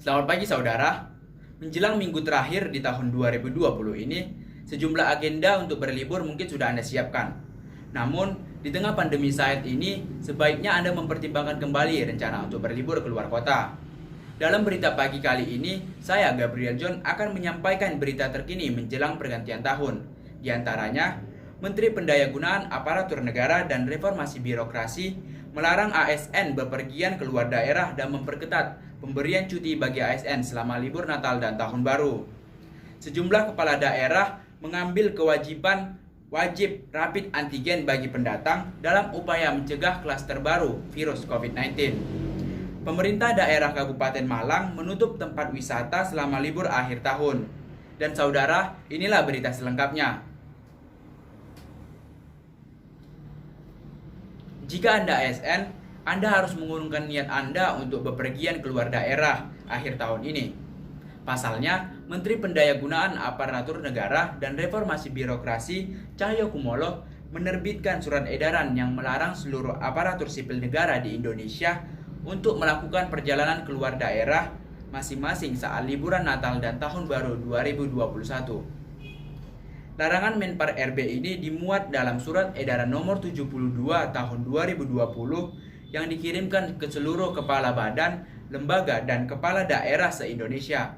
Selamat pagi saudara. Menjelang minggu terakhir di tahun 2020 ini, sejumlah agenda untuk berlibur mungkin sudah Anda siapkan. Namun, di tengah pandemi saat ini, sebaiknya Anda mempertimbangkan kembali rencana untuk berlibur keluar kota. Dalam berita pagi kali ini, saya Gabriel John akan menyampaikan berita terkini menjelang pergantian tahun. Di antaranya, Menteri Pendayagunaan Aparatur Negara dan Reformasi Birokrasi melarang ASN bepergian keluar daerah dan memperketat pemberian cuti bagi ASN selama libur Natal dan Tahun Baru. Sejumlah kepala daerah mengambil kewajiban wajib rapid antigen bagi pendatang dalam upaya mencegah klaster baru virus COVID-19. Pemerintah daerah Kabupaten Malang menutup tempat wisata selama libur akhir tahun. Dan saudara, inilah berita selengkapnya. Jika Anda ASN, Anda harus mengurungkan niat Anda untuk bepergian keluar daerah akhir tahun ini. Pasalnya, Menteri Pendayagunaan Aparatur Negara dan Reformasi Birokrasi Cahyokumolo menerbitkan surat edaran yang melarang seluruh aparatur sipil negara di Indonesia untuk melakukan perjalanan keluar daerah masing-masing saat liburan Natal dan Tahun Baru 2021. Larangan Menpar RB ini dimuat dalam surat edaran nomor 72 tahun 2020 yang dikirimkan ke seluruh kepala badan, lembaga, dan kepala daerah se-Indonesia.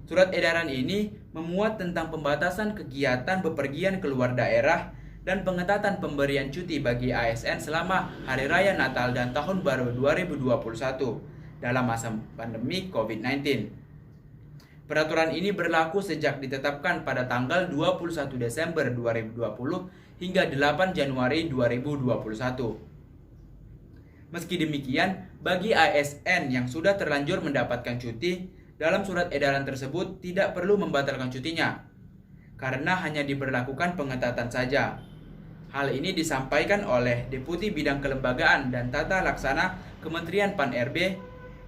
Surat edaran ini memuat tentang pembatasan kegiatan bepergian keluar daerah dan pengetatan pemberian cuti bagi ASN selama Hari Raya Natal dan Tahun Baru 2021 dalam masa pandemi COVID-19. Peraturan ini berlaku sejak ditetapkan pada tanggal 21 Desember 2020 hingga 8 Januari 2021. Meski demikian, bagi ASN yang sudah terlanjur mendapatkan cuti, dalam surat edaran tersebut tidak perlu membatalkan cutinya, karena hanya diberlakukan pengetatan saja. Hal ini disampaikan oleh Deputi Bidang Kelembagaan dan Tata Laksana Kementerian Pan-RB,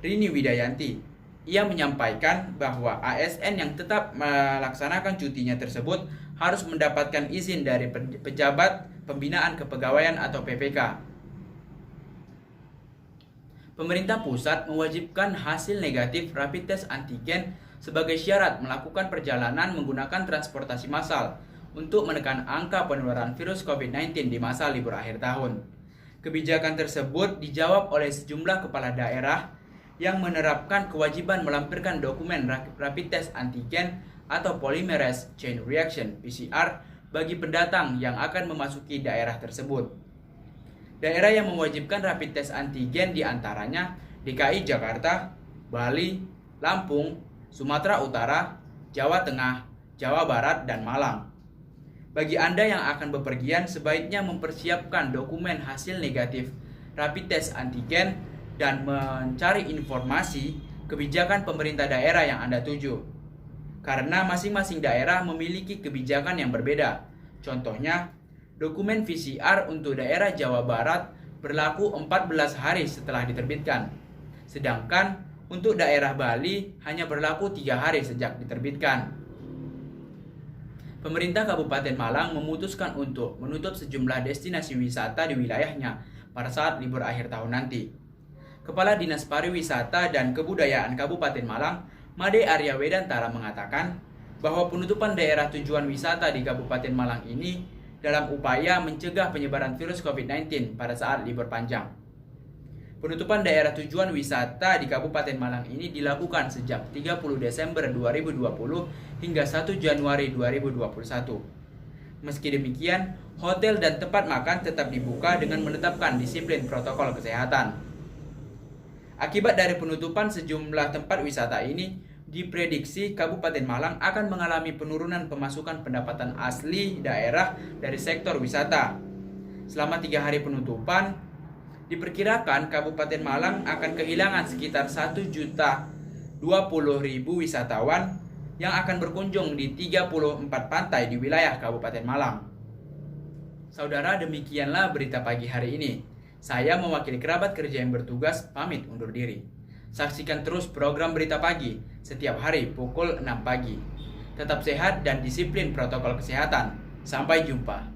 Rini Widayanti. Ia menyampaikan bahwa ASN yang tetap melaksanakan cutinya tersebut harus mendapatkan izin dari Pejabat Pembinaan Kepegawaian atau PPK. Pemerintah pusat mewajibkan hasil negatif rapid test antigen sebagai syarat melakukan perjalanan menggunakan transportasi massal untuk menekan angka penularan virus COVID-19 di masa libur akhir tahun. Kebijakan tersebut dijawab oleh sejumlah kepala daerah yang menerapkan kewajiban melampirkan dokumen rapid test antigen atau polymerase chain reaction (PCR) bagi pendatang yang akan memasuki daerah tersebut. Daerah yang mewajibkan rapid test antigen diantaranya DKI Jakarta, Bali, Lampung, Sumatera Utara, Jawa Tengah, Jawa Barat, dan Malang. Bagi Anda yang akan bepergian, sebaiknya mempersiapkan dokumen hasil negatif rapid test antigen dan mencari informasi kebijakan pemerintah daerah yang Anda tuju. Karena masing-masing daerah memiliki kebijakan yang berbeda. Contohnya, dokumen PCR untuk daerah Jawa Barat berlaku 14 hari setelah diterbitkan. Sedangkan untuk daerah Bali hanya berlaku 3 hari sejak diterbitkan. Pemerintah Kabupaten Malang memutuskan untuk menutup sejumlah destinasi wisata di wilayahnya pada saat libur akhir tahun nanti. Kepala Dinas Pariwisata dan Kebudayaan Kabupaten Malang, Made Arya Wedantara mengatakan bahwa penutupan daerah tujuan wisata di Kabupaten Malang ini dalam upaya mencegah penyebaran virus COVID-19 pada saat libur panjang. Penutupan daerah tujuan wisata di Kabupaten Malang ini dilakukan sejak 30 Desember 2020 hingga 1 Januari 2021. Meski demikian, hotel dan tempat makan tetap dibuka dengan menetapkan disiplin protokol kesehatan. Akibat dari penutupan sejumlah tempat wisata ini, diprediksi Kabupaten Malang akan mengalami penurunan pemasukan pendapatan asli daerah dari sektor wisata. Selama 3 hari penutupan, diperkirakan Kabupaten Malang akan kehilangan sekitar 1.020.000 wisatawan yang akan berkunjung di 34 pantai di wilayah Kabupaten Malang. Saudara, demikianlah berita pagi hari ini. Saya mewakili kerabat kerja yang bertugas pamit undur diri. Saksikan terus program Berita Pagi setiap hari pukul 6 pagi. Tetap sehat dan disiplin protokol kesehatan. Sampai jumpa.